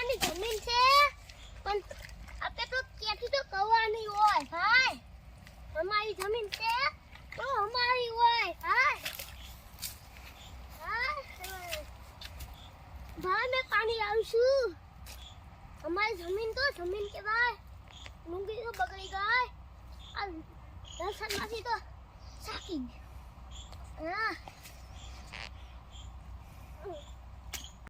અમારી જમીન છે પણ આપણે તો ક્યાંથી તો કવાની હોય ભાઈ અમારી જમીન છે તો અમારી હોય ભાઈ ભાઈ મેં પાણી લાવીશું અમારી જમીન તો જમીન કે ભાઈ મૂંગી તો બગડી ગઈ આ દર્શનમાંથી તો સાકી હા